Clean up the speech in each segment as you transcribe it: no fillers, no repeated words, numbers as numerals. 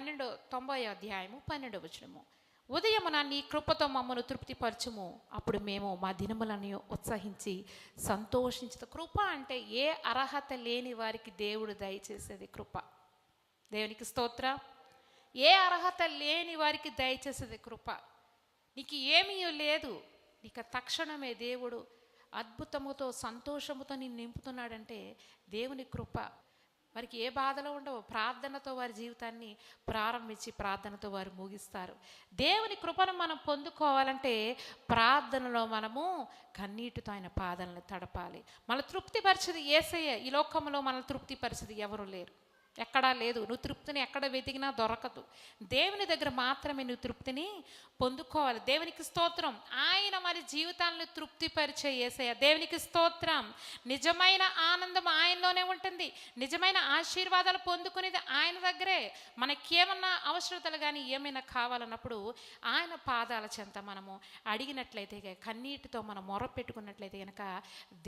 12 ఉదయమున నీ కృపతో మమ్మను తృప్తిపరచుము, అప్పుడు మేము మా దినములను ఉత్సహించి సంతోషించదు. కృప అంటే ఏ అర్హత లేని వారికి దేవుడు దయచేసేది కృప. దేవునికి స్తోత్రం. ఏ అర్హత లేని వారికి దయచేసేది కృప. నీకు ఏమీ లేదు, నీకు తక్షణమే దేవుడు అద్భుతముతో సంతోషముతో నిన్ను నింపుతున్నాడంటే దేవుని కృప. వారికి ఏ బాధలు ఉండవు. ప్రార్థనతో వారి జీవితాన్ని ప్రారంభించి ప్రార్థనతో వారు ముగిస్తారు. దేవుని కృపను మనం పొందుకోవాలంటే ప్రార్థనలో మనము కన్నీటితో ఆయన పాదాలను తడపాలి. మన తృప్తిపరిచేది యేసయ్య. ఈ లోకంలో మన తృప్తిపరిచేది ఎవరు లేరు, ఎక్కడా లేదు. నువ్వు తృప్తిని ఎక్కడ వెతికినా దొరకదు. దేవుని దగ్గర మాత్రమే నువ్వు తృప్తిని పొందుకోవాలి. దేవునికి స్తోత్రం. ఆయన మరి జీవితాలను తృప్తిపరిచే యేసయ్య. దేవునికి స్తోత్రం. నిజమైన ఆనందం ఆయనలోనే ఉంటుంది. నిజమైన ఆశీర్వాదాలు పొందుకునేది ఆయన దగ్గరే. మనకేమన్నా అవసరతలు కానీ ఏమైనా కావాలన్నప్పుడు ఆయన పాదాల చెంత మనము అడిగినట్లయితే, కన్నీటితో మనం మొరపెట్టుకున్నట్లయితే కనుక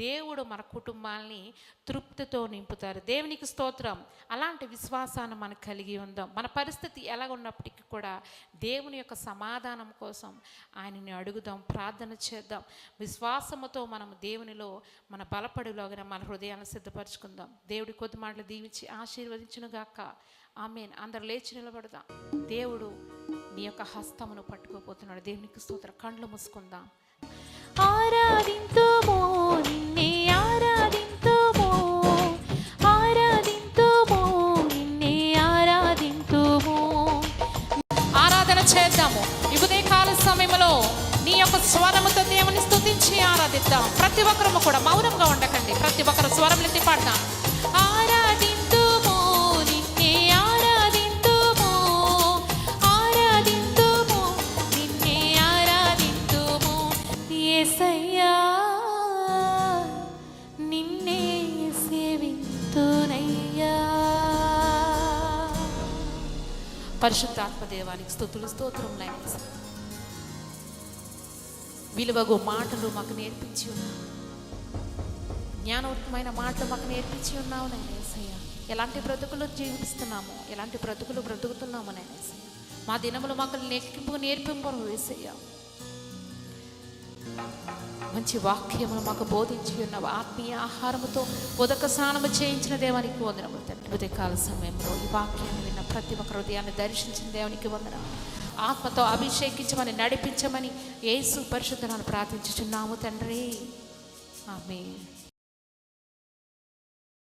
దేవుడు మన కుటుంబాలని తృప్తితో నింపుతారు. దేవునికి స్తోత్రం. అలాంటి విశ్వాసాన్ని మనం కలిగి ఉందాం. మన పరిస్థితి ఎలా ఉన్నప్పటికీ కూడా దేవుని యొక్క సమాధానం కోసం ఆయనని అడుగుదాం, ప్రార్థన చేద్దాం. విశ్వాసముతో మనం దేవునిలో మన బలపడిలోగా మన హృదయాన్ని సిద్ధపరచుకుందాం. దేవుడి కొద్ది మాటలు దీవించి ఆశీర్వదించునుగాక. ఆమేన్. అందరు లేచి నిలబడదాం. దేవుడు నీ యొక్క హస్తమును పట్టుకోపోతున్నాడు. దేవునికి స్తోత్రం. కళ్ళు మూసుకుందాం. ఆరాధింతుము నిన్నే, ఆరాధింతుము, ఆరాధింతుము నిన్నే, ఆరాధింతుము. ఆరాధన చేద్దాము. ఈ ఉదయకాల సమయంలో నీ యొక్క స్వరముతో దేవుని స్తుతించి ఆరాధిద్దాం. ప్రతి ఒక్కరము కూడా మౌనంగా ఉండకండి. ప్రతి ఒక్కరు స్వరం ఎత్తి పాడదాం. ఆరాధింతుము నిన్నే, ఆరాధింతుము, ఆరాధింతుము నిన్నే, ఆరాధింతుము. యేసయ్యా నిన్నే సేవింతునయ్యా. పరిశుద్ధాత్మ దేవానికి స్తుతులు స్తోత్రములైన విలువగు మాటలు మాకు నేర్పించి ఉన్నావు. జ్ఞానవంతమైన మాటలు మాకు నేర్పించి ఉన్నావు నాయన యేసయ్య. ఎలాంటి బ్రతుకులు జీవిస్తున్నాము, ఎలాంటి బ్రతుకులు బ్రతుకుతున్నాము నాయన యేసయ్య. మా దినములు మాకు నేర్పింపరు యేసయ్య. మంచి వాక్యములు మాకు బోధించి ఉన్నావు. ఆత్మీయ ఆహారముతో ఉదక స్నానము చేయించిన దేవానికి వందనములు తండ్రి. ఉదయకాల సమయంలో ఈ వాక్యాన్ని విన్న ప్రతి ఒక్క హృదయాన్ని దర్శించిన దేవునికి వందనములు. ఆత్మతో అభిషేకించమని నడిపించమని యేసు పరిశుద్ధ నామమున ప్రార్థించుచున్నాము తండ్రి. ఆమేన్.